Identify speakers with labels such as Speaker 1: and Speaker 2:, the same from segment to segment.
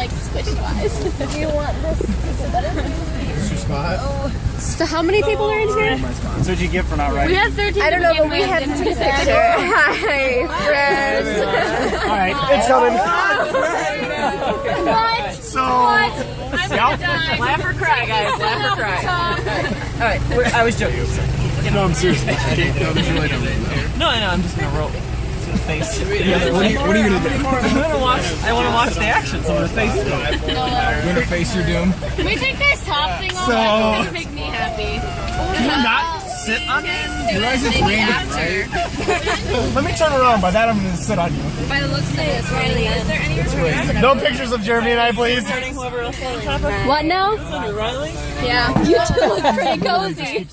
Speaker 1: like squish-wise. Do you want this? Is it better?
Speaker 2: Is your spot?
Speaker 1: Oh. So how many people are in here?
Speaker 2: So what'd you get for not writing?
Speaker 1: We had 13. I don't know, but we had to take a picture. Hi, friends.
Speaker 2: Alright, it's coming.
Speaker 1: What?
Speaker 2: So,
Speaker 1: I'm gonna die.
Speaker 3: Laugh or cry, guys. Laugh or cry. Alright, I was joking.
Speaker 2: no, I'm serious. No, there's really no reason.
Speaker 3: No, I'm just gonna roll. Face.
Speaker 2: What are you gonna do?
Speaker 3: I want to watch the action, so I'm gonna face it.
Speaker 2: You're gonna face your doom?
Speaker 1: Can we take this top thing off?
Speaker 2: So-
Speaker 1: That would make me happy.
Speaker 2: Can you not sit on it? You realize it's
Speaker 1: Maybe
Speaker 2: raining,
Speaker 1: after.
Speaker 2: right? Let me turn around. By that, I'm gonna sit on you.
Speaker 1: By the looks of this, Riley, is there any
Speaker 2: No pictures of Jeremy and I, please.
Speaker 3: Whoever else on top of
Speaker 1: What now?
Speaker 3: Riley?
Speaker 1: Yeah. You two look pretty cozy.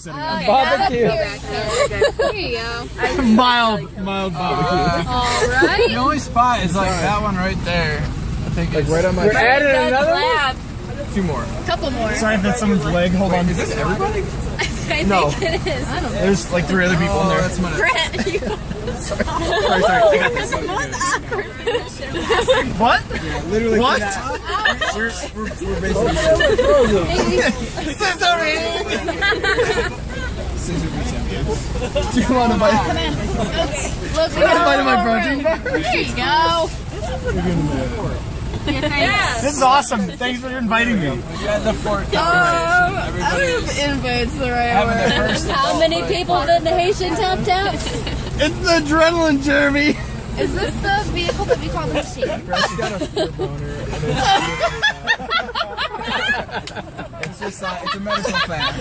Speaker 3: Barbecue.
Speaker 1: Here you go.
Speaker 2: Mild barbecue.
Speaker 1: Alright.
Speaker 4: The only spot is like that one right there. I think
Speaker 2: Like right on my.
Speaker 3: We're adding another one?
Speaker 1: Lab.
Speaker 4: 2 more.
Speaker 1: Couple more.
Speaker 2: Sorry if that's someone's leg. Hold on.
Speaker 4: Is this everybody?
Speaker 1: I
Speaker 2: No.
Speaker 1: think it is. I don't know.
Speaker 2: There's like 3 other people in there.
Speaker 4: That's my.
Speaker 1: Brett, you.
Speaker 2: Sorry, I got this.
Speaker 1: The most awkward position.
Speaker 2: What?
Speaker 4: Literally.
Speaker 2: What?
Speaker 4: We're basically scissor beats champions.
Speaker 2: Do you want to bite?
Speaker 1: Look,
Speaker 2: You want to bite of my protein?
Speaker 1: there you go. Yes.
Speaker 2: This is awesome. Thanks for inviting me.
Speaker 4: You had the 4th Everybody's
Speaker 1: Invites the right
Speaker 4: having their first.
Speaker 1: How many people did the Haitian top out?
Speaker 2: It's the adrenaline, Jeremy.
Speaker 1: Is this the vehicle that we call the machine?
Speaker 4: She got a foot boner. It's just it's a medical fact.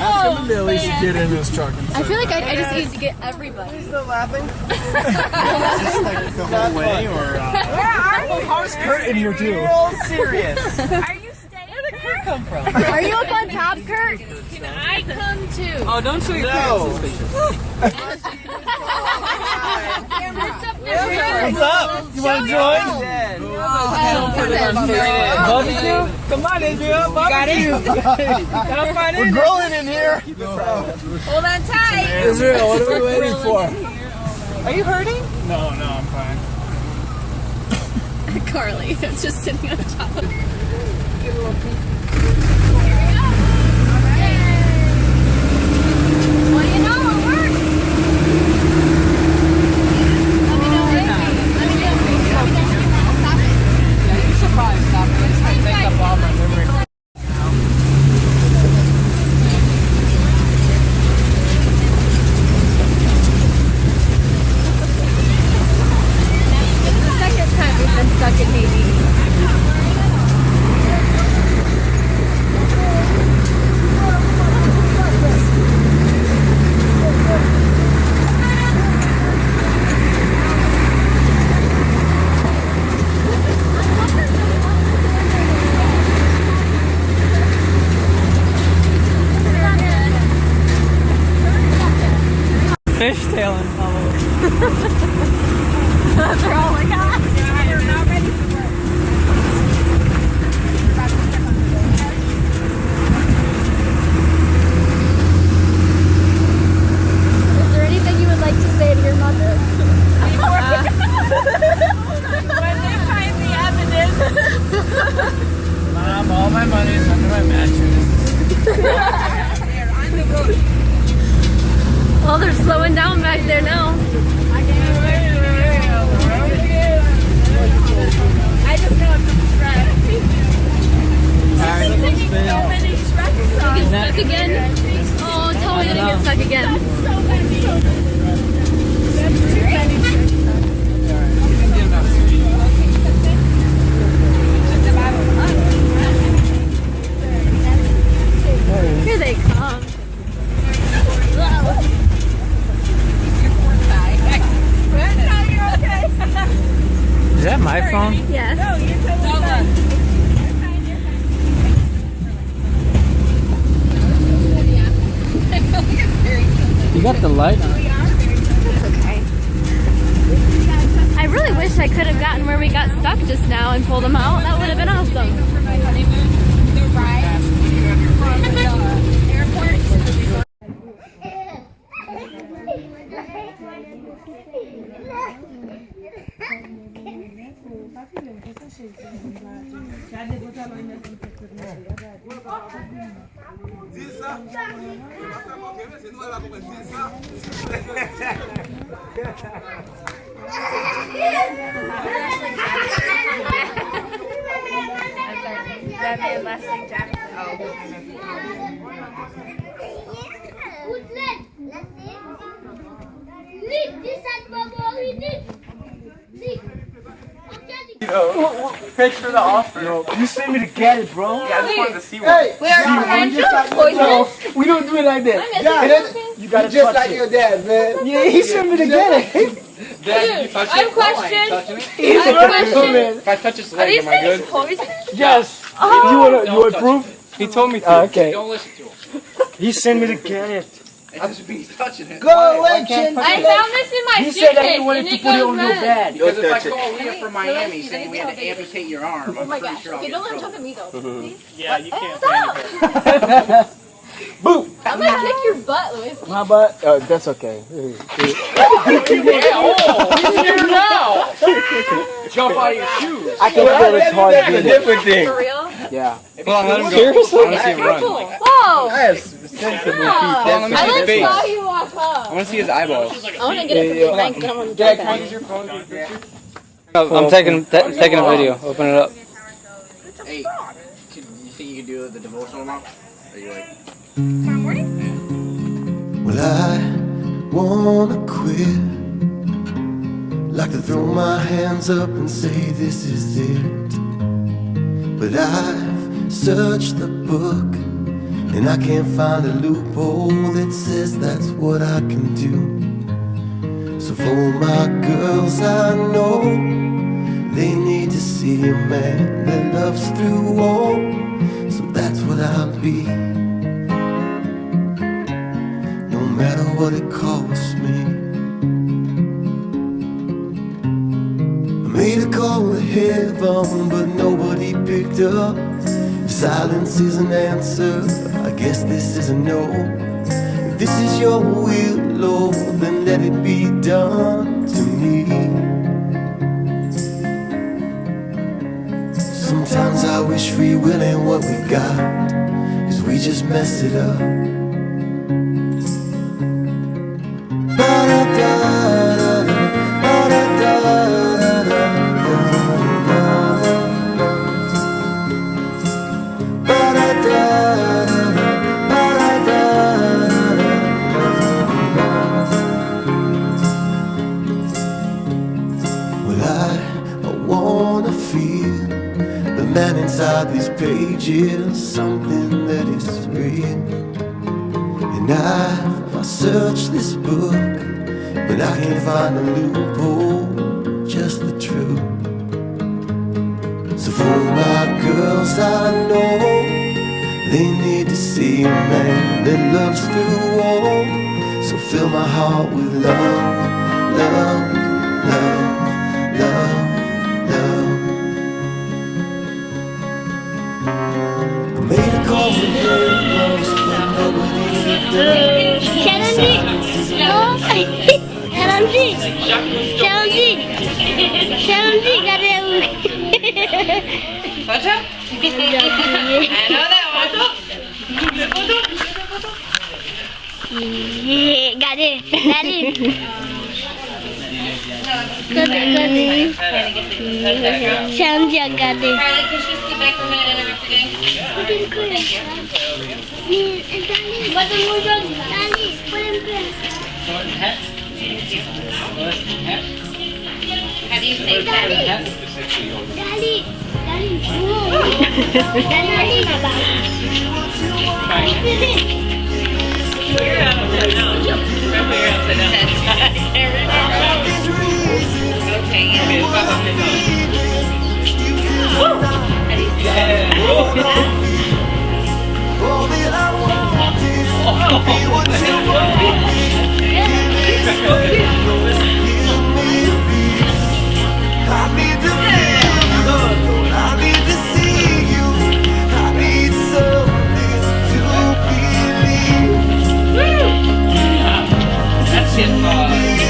Speaker 4: Ask him to at least get in this truck. And
Speaker 1: I feel like I just need to get everybody.
Speaker 2: Is this like the whole way, or?
Speaker 3: Where are you?
Speaker 2: How's Kurt in here too?
Speaker 3: You're all serious.
Speaker 1: Are you staying?
Speaker 3: Where did Kurt come from?
Speaker 1: Are you up on top, Kurt? Can I come too?
Speaker 3: Oh, don't show your parents this picture.
Speaker 2: What's up? You want to join?
Speaker 3: Barbecue? Come on, Israel. Barbecue. Come on
Speaker 2: We're
Speaker 3: in.
Speaker 2: grilling in here.
Speaker 1: Hold on tight.
Speaker 4: Israel, what are we waiting for?
Speaker 3: Are you hurting?
Speaker 2: No, I'm fine.
Speaker 1: Carly, it's just sitting on top of her. Well, you know, it works. Let me know. Stop it.
Speaker 3: Yeah, you should probably stop this. I take up all my memory.
Speaker 1: It's the second time we've been stuck in Haiti.
Speaker 3: Fishtailing, probably.
Speaker 1: That's all I got. We're not ready for work. Is there anything you would like to say to your mother? When they find the evidence.
Speaker 3: Mom, all my money's under my mattress.
Speaker 1: Well, they're slowing down back there now. I just know I'm Shrek. She's singing so many Shrek songs. You get stuck again? Oh, tell me to get stuck again. That's too many Shrek songs. Here they come.
Speaker 3: Is that my phone?
Speaker 1: Yes. No, you're
Speaker 3: You got the light on.
Speaker 1: That's okay. I really wish I could have gotten where we got stuck just now and pulled them out. That would have been awesome. The ride from the airport.
Speaker 3: Pitch for the offer.
Speaker 2: Yo, you sent me to get it, bro.
Speaker 3: Yeah, I just wanted to see one.
Speaker 4: Hey,
Speaker 1: Wait, are you poisonous?
Speaker 2: We don't do it like that.
Speaker 4: Dad,
Speaker 2: You gotta
Speaker 4: just
Speaker 2: touch
Speaker 4: like
Speaker 2: it.
Speaker 4: your dad, man.
Speaker 2: Yeah, he sent me to get it.
Speaker 3: Dad, you touch
Speaker 1: I have
Speaker 3: it?
Speaker 1: a question.
Speaker 2: He's
Speaker 1: I have a question.
Speaker 3: If I touch his
Speaker 1: Are
Speaker 3: leg,
Speaker 1: these
Speaker 3: am I
Speaker 1: things
Speaker 3: good?
Speaker 1: poisonous?
Speaker 2: Yes.
Speaker 1: Oh.
Speaker 2: You would approve?
Speaker 3: He told me to.
Speaker 2: Okay.
Speaker 3: Don't listen to him.
Speaker 2: He sent me to get it.
Speaker 3: It's just me touching it.
Speaker 4: Go away, Chin.
Speaker 1: I found this in my
Speaker 2: He
Speaker 1: suitcase
Speaker 2: said that he wanted
Speaker 1: and
Speaker 2: to
Speaker 1: it
Speaker 2: put it
Speaker 1: goes
Speaker 2: on your
Speaker 1: red.
Speaker 2: bed.
Speaker 3: Because if I
Speaker 4: touch it.
Speaker 3: call Leah from Miami
Speaker 1: see,
Speaker 3: saying we had to amputate your arm,
Speaker 1: Oh
Speaker 3: I'm
Speaker 1: my
Speaker 3: pretty
Speaker 1: gosh.
Speaker 3: sure I'll
Speaker 1: Okay,
Speaker 3: get
Speaker 1: don't
Speaker 3: in
Speaker 1: let him
Speaker 3: trouble.
Speaker 1: talk to me though. Please.
Speaker 2: Yeah, you can't.
Speaker 1: Stop.
Speaker 2: Boom.
Speaker 1: I'm gonna kick your butt, Louis.
Speaker 2: How about? That's okay.
Speaker 3: He's here now! Jump out of your shoes.
Speaker 2: I can feel his heart
Speaker 4: That's a
Speaker 2: beating.
Speaker 4: different thing.
Speaker 1: For real?
Speaker 2: Yeah.
Speaker 3: Hold on, let him go.
Speaker 2: Seriously?
Speaker 3: I want to see him run.
Speaker 1: Careful. Whoa.
Speaker 4: I have sensible feet.
Speaker 1: Stop.
Speaker 3: Hold on, let me
Speaker 1: I
Speaker 3: see his
Speaker 1: like
Speaker 3: face.
Speaker 1: saw you walk
Speaker 3: I
Speaker 1: up.
Speaker 3: want to see his eyeballs.
Speaker 1: I want to get it from Frank, but I want to
Speaker 3: Dad,
Speaker 1: jump
Speaker 3: can I
Speaker 1: at
Speaker 3: use your phone to take a picture?
Speaker 5: I'm taking a video. Open it up.
Speaker 3: Hey, you think you can do the devotional now? Are you like...
Speaker 6: Well, I wanna quit. Like to throw my hands up and say this is it. But I've searched the book and I can't find a loophole that says that's what I can do. So for my girls I know, they need to see a man that loves through all. So that's what I'll be, no matter what it costs me. I made a call to heaven, but nobody picked up. If silence is an answer, I guess this is a no. If this is your will, Lord, then let it be done to me. Sometimes I wish free will ain't what we got, 'cause we just mess it up. Well, I wanna feel the man inside these pages, something that is real. And I've searched this book, but I can't find a loophole, just the truth. So for my girls I know, they need to see a man that loves through all. So fill my heart with love, love, love, love, love. I made a call to heaven, but nobody does.
Speaker 7: Got it. Got it. Sounds like got it.
Speaker 8: Carly, could you sit back for a minute and everything?
Speaker 7: What the more Dali, put him good.
Speaker 8: How do you say that?
Speaker 7: Dali. Dali. Whoa.
Speaker 6: All that I want is to be what you want. Give me peace. I need to feel you. I need to see you. I need something to believe.
Speaker 3: That's it,
Speaker 6: Believe.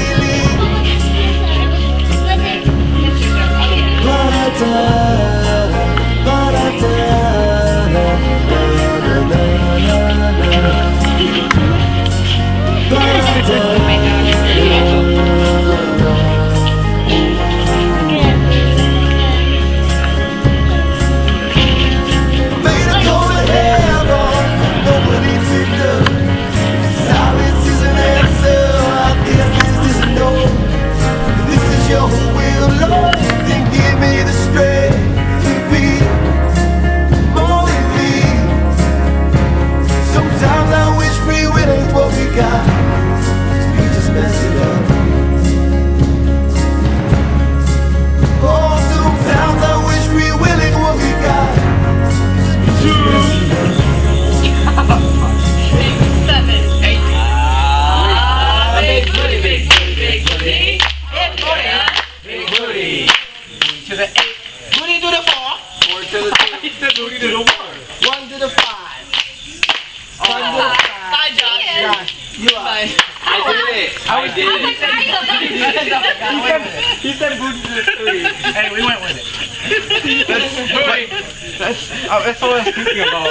Speaker 3: He said booty to the 3. Hey, we went with it. That's what I was thinking about.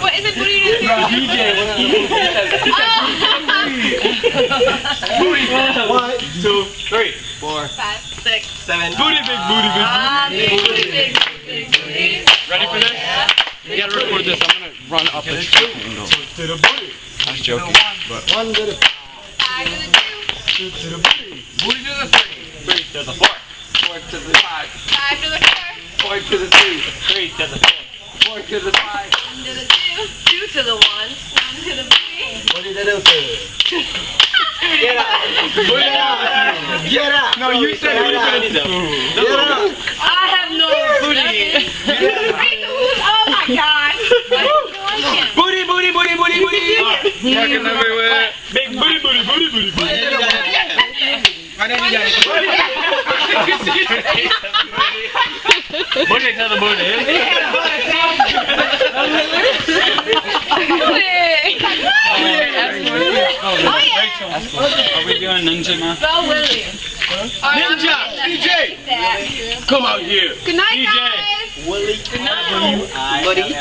Speaker 8: What is it booty to the 3?
Speaker 3: DJ, booty. 1, 2, 3, 4, 5, 6, 7. Booty, big booty, big booty.
Speaker 8: Big booty.
Speaker 3: Ready for this?
Speaker 5: You gotta record this. I'm gonna run up the street.
Speaker 3: To the booty.
Speaker 5: I was joking. But
Speaker 2: 1 to the
Speaker 8: 5 to the 2.
Speaker 3: 2 to the booty. Booty to the 3. 3 to the 4. 4 to the 5.
Speaker 8: 5 to the 4.
Speaker 3: 4 to the 3. 3 to the 4. 4 to the 5.
Speaker 8: 1 to the 2. 2 to the 1. 1 to the 3.
Speaker 2: booty to the 2. Get out. Get out.
Speaker 3: No, you said booty to the 2.
Speaker 2: Get out.
Speaker 8: I have no booty. Oh my god.
Speaker 3: Booty, booty, booty, booty, booty. Fucking everywhere. Big booty, booty, booty, booty, booty. Booty to the booty.
Speaker 5: are we doing Ninja now?
Speaker 8: Spell Willie.
Speaker 3: Ninja, CJ. Come out here.
Speaker 8: Good night,
Speaker 3: CJ.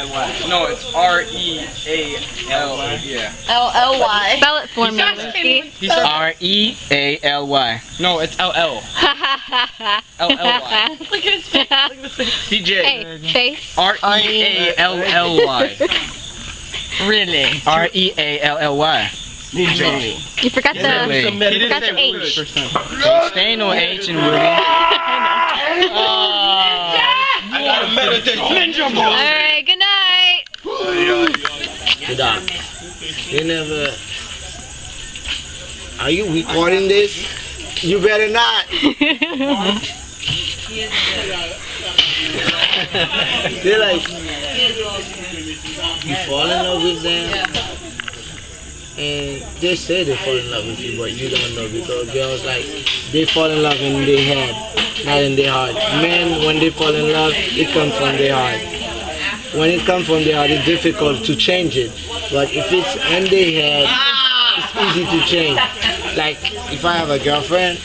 Speaker 8: guys.
Speaker 5: No, it's R-E-A-L-Y. Yeah.
Speaker 8: L-L-Y.
Speaker 1: Spell it for me, Whiskey.
Speaker 5: He said R-E-A-L-Y. No, it's L-L. L-L-Y.
Speaker 8: Look at his face. Look at his face.
Speaker 5: CJ.
Speaker 1: Hey, face.
Speaker 5: R-E-A-L-L-Y.
Speaker 8: Really?
Speaker 5: R-E-A-L-L-Y.
Speaker 1: You forgot the H.
Speaker 5: Stay no H in Woody.
Speaker 3: I gotta meditate. Ninja boy.
Speaker 1: Alright, good night.
Speaker 2: You never. Are you recording this? You better not. They're like, you fall in love with them, and they say they fall in love with you, but you don't know because girls like they fall in love in their head, not in their heart. Men, when they fall in love, it comes from their heart. When it comes from their heart, it's difficult to change it. But if it's in their head, it's easy to change. Like if I have a girlfriend,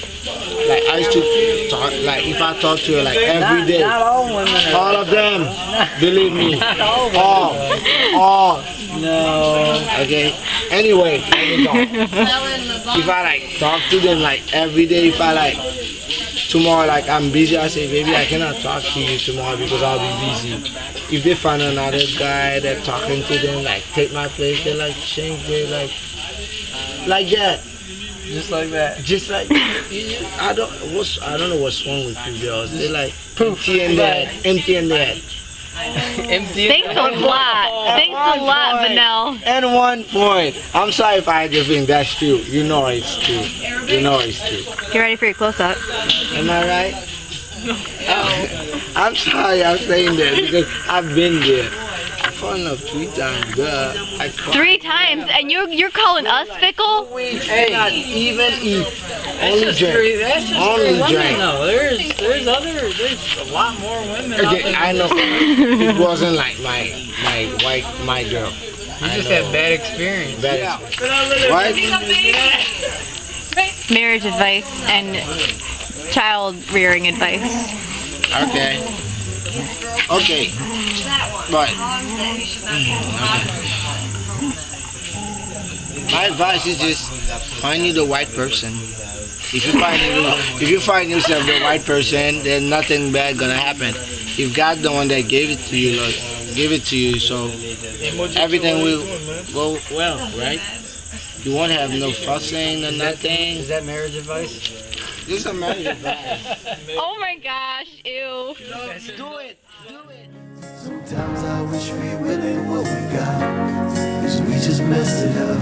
Speaker 2: like I used to talk, like if I talk to her like every day, all of them, believe me, all, no, okay. Anyway, if I like talk to them like every day, if I like tomorrow like I'm busy, I say baby I cannot talk to you tomorrow because I'll be busy. If they find another guy that talking to them like take my place, they like change, they like that.
Speaker 5: Just like that.
Speaker 2: Just like I don't know what's wrong with you girls. They're like empty in that.
Speaker 5: Empty.
Speaker 1: Thanks a lot. Thanks a lot, Vanel.
Speaker 2: And 1 point. I'm sorry if I just think that's true. You know it's true. You know it's true.
Speaker 1: Get ready for your close-up.
Speaker 2: Am I right? I'm sorry I'm saying that because I've been there. I fall in love 3 times, duh. I cried.
Speaker 1: 3 times, and you're calling us fickle?
Speaker 2: Hey, not even eat. Only drink. Only drink.
Speaker 5: No, there's a lot more women out
Speaker 2: Okay,
Speaker 5: there.
Speaker 2: I know. It wasn't like my girl.
Speaker 5: You just had bad experience.
Speaker 2: Bad experience. Right?
Speaker 1: Marriage advice and child rearing advice.
Speaker 2: Okay. Okay. Right. My advice is just find you the right person. If you find yourself the right person, then nothing bad gonna happen. If God the one that gave it to you, Lord, give it to you, so everything will go well, right? You won't have no fussing or nothing.
Speaker 5: Is that marriage advice?
Speaker 2: This is a marriage advice.
Speaker 1: Oh my gosh, ew.
Speaker 2: Do it. Do it.
Speaker 6: Sometimes I wish we really what we got, 'cause we just messed it up.